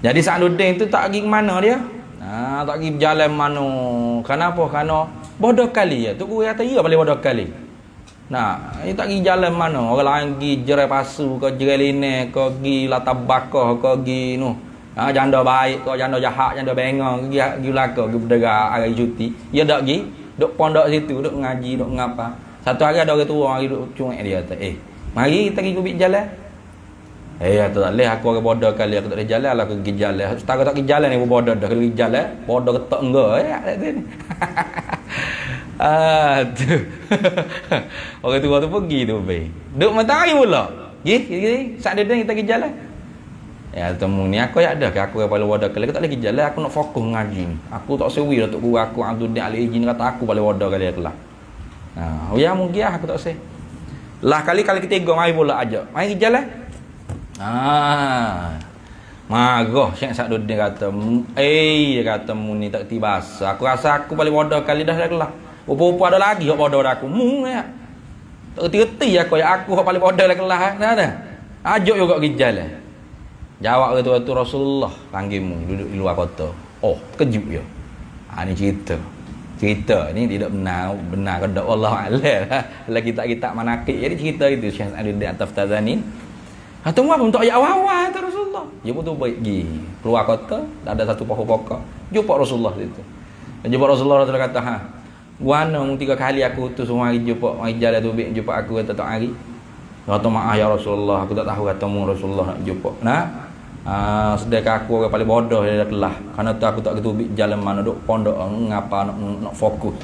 Speaker 2: Jadi Sa'duddin tu tak pergi ke mana dia? Tak pergi berjalan mana. Kenapa? Kerana bodoh kali ya. Tu guru kata ya paling bodoh kali. Dia tak pergi jalan mana. Orang lain pergi jerai pasu ke jerai linek ke pergi latar bakah ke pergi janda baik ke janda jahat, janda bengong pergi belaka, pergi berdera hari cuti. Dia tak pergi, duk pondok situ, duk ngaji, duk ngapa. Satu hari ada orang tua hari duk cungik dia kata, mari kita pergi kubik jalan. Tu tak boleh, aku orang bodoh kali, aku tak boleh jalan lah, aku pergi jalan. Setara tak pergi jalan ni pun bodoh dah. Kalau pergi jalan, bodoh ketok enggak tu. Orang tua tu pergi tu duk matahari pula. Pergi, Sa'duddin kita pergi jalan. Temu ni aku ada ke aku paling bodoh kali, aku tak lagi jalan, aku nak fokus ngaji ni. Aku tak sewi datuk guru aku Abduddin Al-Iji ni kata aku paling bodoh kali kelas. Ya mungkin aku tak seh. Lah kali ketiga mari pula ajak. Mari jalan. Marah Syekh Sa'duddin kata, dia kata mu ni tak tiba bahasa. Aku rasa aku paling bodoh kali dah kelas. Rupa-rupa ada lagi hak bodoh aku. Tak reti-reti aku hak paling bodoh dah kelas. Ada. Ajak juga pergi jalan. Jawab tu Rasulullah panggilmu duduk di luar kota. Terkejut dia. Ni cerita ni tidak benar kedak Allah alam. Lagi kita manakib jadi cerita itu Syekh Sa'duddin At-Taftazani. Atau apa untuk ayat awal tu Rasulullah. Dia pun tu pergi keluar kota, tak ada satu pokok-pokok. Jumpa Rasulullah situ. Jumpa Rasulullah kata, "Wana 3 kali aku utus mari jalan tu jumpa aku tak hari." Kata maaf ya Rasulullah, aku tak tahu katamu Rasulullah nak jumpa. Sedekah aku orang paling bodoh dia kelah. Karena tu aku tak ketubik jalan mana duk pondok ngapa nak fokus.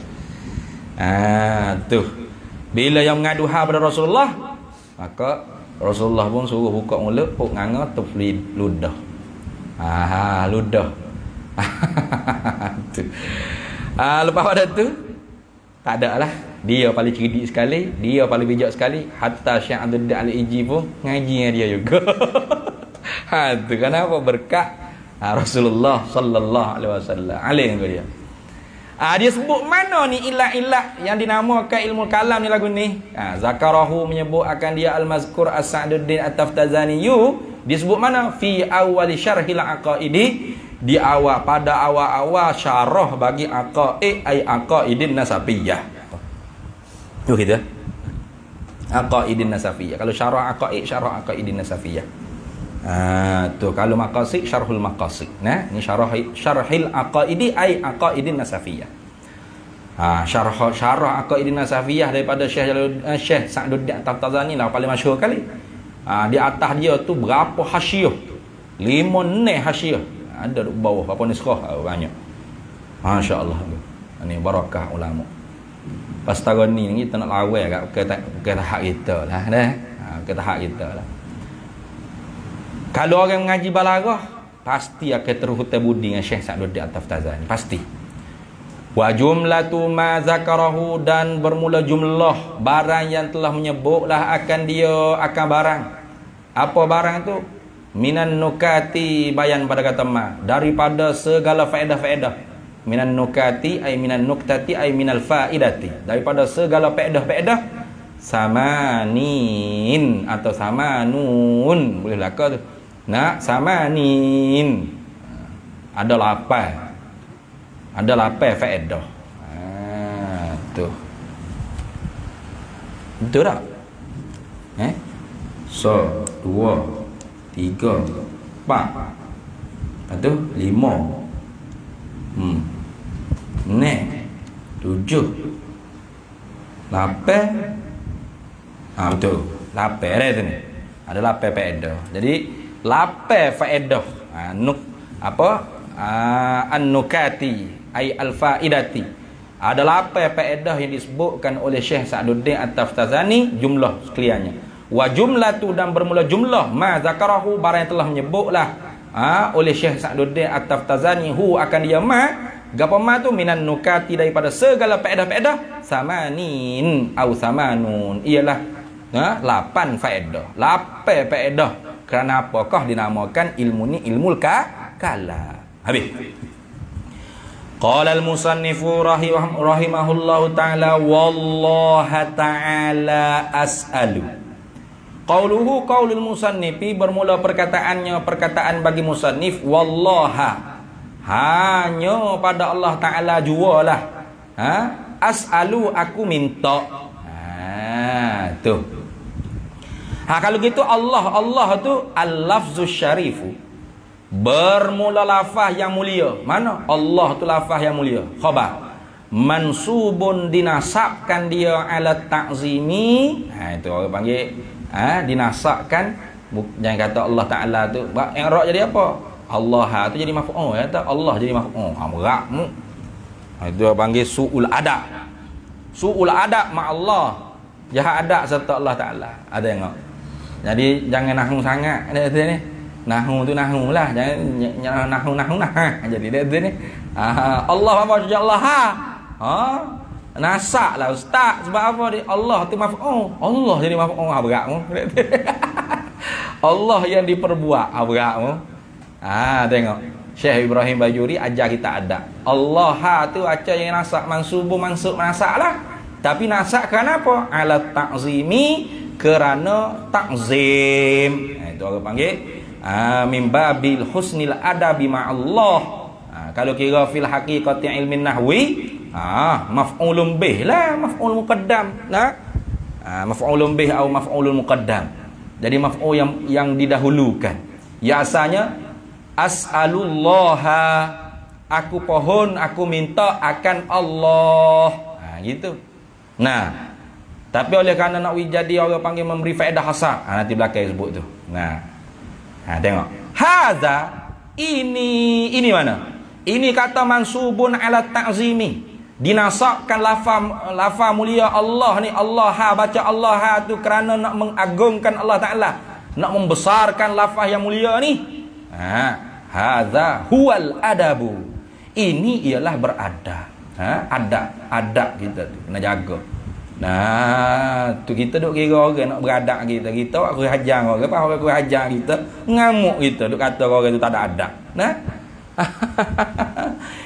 Speaker 2: Tu. Bila yang mengadu hal pada Rasulullah, maka Rasulullah pun suruh buka mulut, puk nganga tuflid ludah. Ludah. Tu. Lepas pada tu tak ada lah. Dia paling cerdik sekali, dia paling bijak sekali. Hatta Syekh Abduddin Al-Iji pun ngaji dengan dia juga. Tu kenapa berkat Rasulullah sallallahu alaihi wasallam. Alim dia. Dia sebut mana ni ilat-ilat yang dinamakan ilmu kalam ni lagu ni. Zakarahu menyebut akan dia al-mazkur As-Sa'duddin At-Taftazani. Disebut mana? Fi awwali syarhil aqaidi. Di awal pada awal-awal syarah bagi aqaid ai aqaidin nasabiyah. Tu kita. Aqaidin Nasafiyah. Kalau syarah aqaid, syarah Aqaidin Nasafiyah. Tu kalau maqasid, syarhul maqasid. Nah, ni syarhil aqaidi ai Aqaidin Nasafiyah. Syarah Aqaidin Nasafiyah daripada Syekh Sa'duddin At-Taftazani lah paling masyhur kali. Di atas dia tu berapa hasyiah? 5 hasyiah. Ada di bawah berapa niskhah banyak. Masya-Allah. Ini barakah ulama. Pas tahun ni kita nak lawai ke tahap kita lah dah. Ke tahap kita lah. Kalau orang mengaji balaghah pasti akan terhutang budi dengan Syekh Sa'duddin At-Taftazani, pasti. Wa jumlatu ma zakarahu, dan bermula jumlah barang yang telah menyebutlah akan dia akan barang. Apa barang tu? Minan nukati, bayan pada kata ma, daripada segala faedah-faedah. Minan nukati ay minan nuktati ay minal faidati, daripada segala faedah-faedah. Samanin atau samanun, boleh laka tu. Nak samanin, ada 8. Ada 8 faedah. Tu. Betul tak? 1 2 3 4. Lepas tu 5. 6 7 8. Betul. 8 dah tu ni. Ada 8 faedah. Jadi 8 faedah. An-nukati ay al-faidati. Ada 8 faedah yang disebutkan oleh Syekh Sa'duddin At-Taftazani, jumlah sekaliannya. Wa jumlatu, dan bermula jumlah ma zakarahu, barang yang telah menyebutlah oleh Syekh Sa'duddin At-Taftazani hu akan dia gapo ma tu minan nukati, daripada segala faedah-faedah. Samanin au samanun, ialah 8 faedah. 8 faedah. Kerana apakah dinamakan ilmu ni ilmul kalam? Habis. Qala al-musannifu rahimahullahu ta'ala, wallaha ta'ala as'alu. Qauluhu qaulul musannifi, bermula perkataan bagi musannif, wallaha, hanya pada Allah Ta'ala jualah. As'alu, aku minta. Tu. Kalau gitu Allah tu al-lafzus syarifu, bermula lafaz yang mulia. Mana? Allah tu lafaz yang mulia. Khabar. Mansubun, dinasabkan dia ala ta'zimi. Itu orang panggil dinasabkan. Jangan kata Allah Ta'ala tu i'rab jadi apa? Allah tu jadi maf'ul, kata Allah jadi maf'ul. Beratmu. Itu orang panggil su'ul adab. Su'ul adab ma Allah. Jahat adab serta Allah Ta'ala. Ada tengok. Jadi jangan nahu sangat ada ni. Nahu tu nahu lah, jangan nahu nah. Jadi dia ni Allah apa saja Allah nasak lah ustaz, sebab apa dia Allah tu maf'ul. Allah jadi maf'ul, beratmu. Allah yang diperbuat, beratmu. Tengok Syekh Ibrahim Bajuri ajar kita adab. Allah tu acar yang nasak, mansubu mansub nasak lah. Tapi nasak kerana apa? Ala ta'zimi, kerana ta'zim. Itu orang panggil min babil husnil adabi ma'allah. Kalau kira fil haqiqati ilmin nahwi, maf'ulun bih lah, maf'ul muqaddam lah. Maf'ulun bih atau maf'ulun muqaddam. Jadi maf'ul yang didahulukan. Biasanya as'alullaha, aku pohon, aku minta akan Allah. Gitu. Nah, tapi oleh kerana nak jadi orang panggil memberi faedah hasar, nanti belakang sebut tu. Tengok. Hadza, ini mana? Ini kata mansubun ala ta'zimi. Dinasabkan lafaz mulia Allah ni. Allah baca Allah tu kerana nak mengagungkan Allah Ta'ala, nak membesarkan lafaz yang mulia ni. Hadza huwal adabu. Ini ialah beradab. Adab kita tu kena jaga. Tu kita duk kira orang nak beradab kita aku hajar orang, apa orang aku hajar kita, ngamuk kita duk kata orang tu tak ada adab.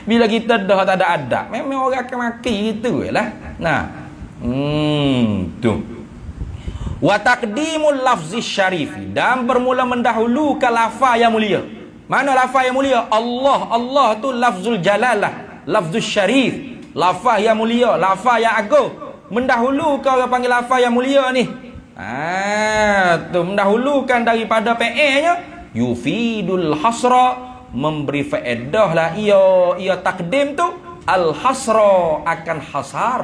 Speaker 2: Bila kita dah tak ada adab, memang orang akan maki gitu lah. Tu. Wa taqdimul lafzi syarifi, dan bermula mendahulukan lafaz yang mulia. Mana lafaz yang mulia? Allah tu lafzul jalalah, lafzus syarif, lafaz yang mulia, lafaz yang agung. Mendahulukan orang panggil lafaz yang mulia ni. Tu mendahulukan daripada PA-nya, yufidul hasra, memberi faedah lah ia takdim tu al hasra, akan hasar.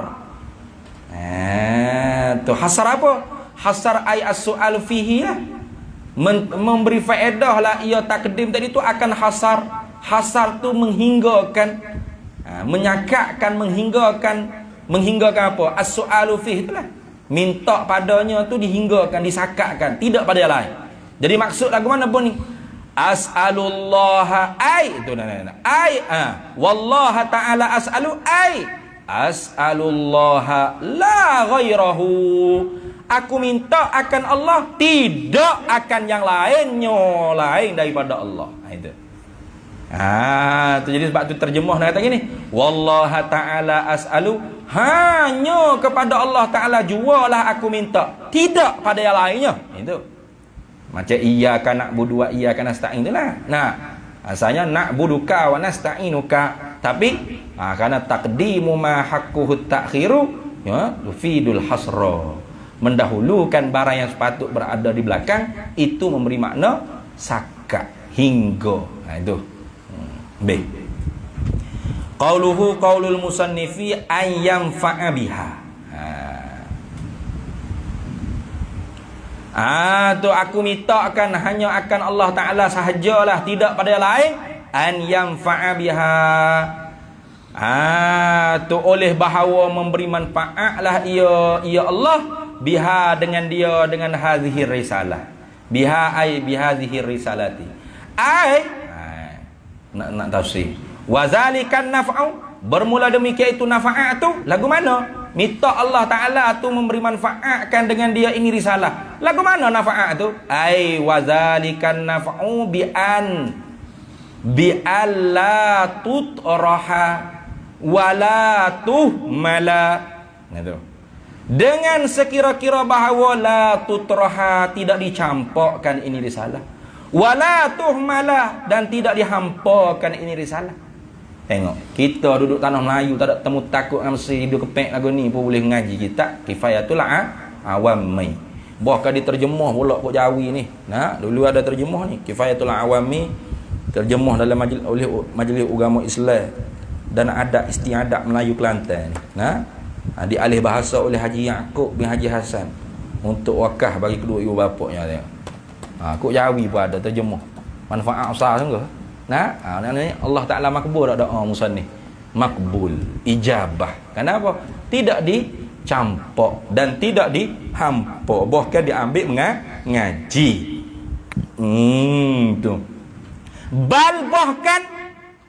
Speaker 2: Tu hasar apa? Hasar ay as-su'al fihi lah. Memberi faedah lah ia takdim tadi tu akan hasar. Hasar tu menghinggakan, menyakatkan, menghinggakan apa? As-su'alu fihi itulah. Minta padanya tu dihinggakan, disakatkan, tidak pada yang lain. Jadi maksud lagu mana pun ni, as'alullaha ay itu ay wallaha ta'ala as'alu ay as'alullaha la ghairahu, aku minta akan Allah, tidak akan yang lainnya lain daripada Allah. Itu tu jadi sebab tu terjemah nak kata gini, wallaha ta'ala as'alu, hanya kepada Allah Ta'ala jualah aku minta, tidak pada yang lainnya. Itu macam iyyaka na'budu wa iyyaka nasta'in itulah. Nah, asalnya na'buduka wa nasta'inuka, tapi karena taqdimu ma haqquhu ta'khiru, ya, tufidul hasra, mendahulukan barang yang sepatut berada di belakang, itu memberi makna sakat, hingga. Itu B. Qauluhu qaulul musannifi ay yanfa'a biha. Tu aku mintakan hanya akan Allah Ta'ala sahajalah, tidak pada yang lain. An yanfa'a biha. Tu oleh bahawa memberi manfaat lah ia Allah biha, dengan dia, dengan hadhihi risalah. Biha ay bihadhihi risalati. Nak tafsir. Wazalikan naf'u, bermula demikian itu nafa'at tu lagu mana? Minta Allah Ta'ala tu memberi manfaatkan dengan dia ini risalah. Lagu mana nafa'at tu? Ai wazalikan naf'u bi alla tutraha wala tuhmala. Itu dengan sekira-kira bahawa la tutraha, tidak dicampakkan ini risalah, wala tuhmala, dan tidak dihampakan ini risalah. Tengok, kita duduk tanah Melayu tak ada temu takut dengan mesti hidup kepek lagu ni pun boleh mengaji kita. Kifayatul awami. Bahkan diterjemah pula kok Jawi ni. Nah, dulu ada terjemah ni, Kifayatul awami, terjemah dalam majlis agama Islam dan adat istiadat Melayu Kelantan. Nah, dialih bahasa oleh Haji Yaakob bin Haji Hasan untuk wakaf bagi kedua ibu bapaknya. Tengok. Kok Jawi pun ada terjemah. Manfaat besar sungguh. Nah, Allah Ta'ala makbul tak doa musannif? Makbul, ijabah. Kenapa? Tidak dicampak dan tidak dihampa, bahkan diambil mengaji. Tu. Bal bahkan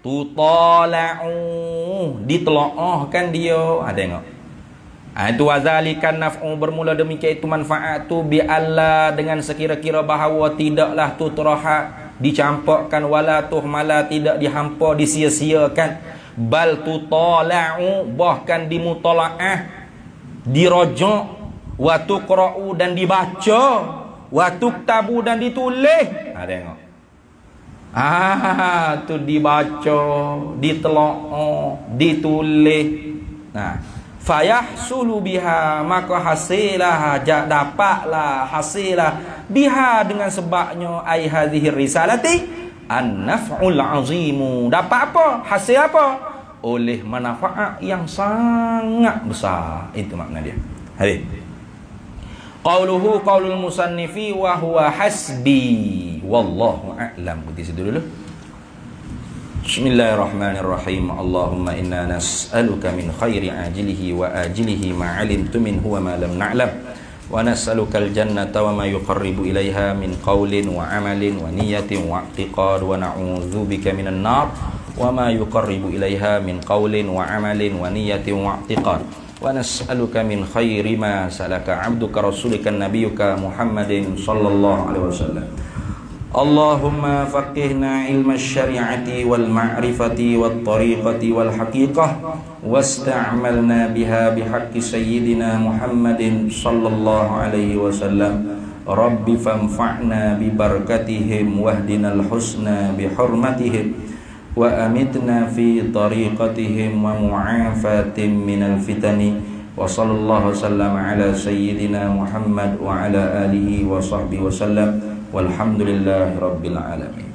Speaker 2: tutala'u, ditelaahkan dia. Tengok. Itu wazalikan naf'u, bermula demikian itu manfaat tu bi Allah, dengan sekira-kira bahawa tidaklah tutraha, dicampakkan, wala tuhmala, tidak dihampa, disia-siakan, bal tutala'u, bahkan dimutalaah, dirojok, wa tuqra'u, dan dibaca, wa tuktabu, dan ditulis. Tengok. Tu dibaca, ditelaah, ditulis. Fayahsulu biha, maka hasilah, dapatlah, hasilah biha, dengan sebabnya ai hadhihi risalati an-naf'ul azimu. Dapat apa? Hasil apa? Oleh manfaat yang sangat besar. Itu makna dia. Hadis. Qauluhu qaulul musannifi wa huwa hasbi wallahu a'lam. Berhenti situ dulu. Bismillahirrahmanirrahim. Allahumma inna nas'aluka min khairi ajilihi wa ajilihi ma 'alimtu minhu wa ma lam na'lam, wa nas'aluka al-jannata wa ma yuqarribu ilaiha min qawlin wa 'amalin wa niyatin wa i'tiqad, wa na'udzubika minan nar wa ma yuqarribu ilaiha min qawlin wa 'amalin wa niyatin wa i'tiqad, wa nas'aluka min khairi ma salaka 'abduka rasulika nabiyyuka Muhammadin sallallahu alaihi wasallam. Allahumma faqihna ilma syari'ati wal ma'rifati wat tariqati wal haqiqah, wasta'malna biha bihaqqi sayyidina Muhammadin sallallahu alaihi wasallam. Rabbi fanfa'na bi barakatihim wahdinal husna bi hurmatihim, wa amitna fi tariqatihim wa mu'afatin minal fitani wa sallallahu wasallam ala sayyidina Muhammad wa ala alihi wa sahbihi wasallam walhamdulillahi rabbil alamin.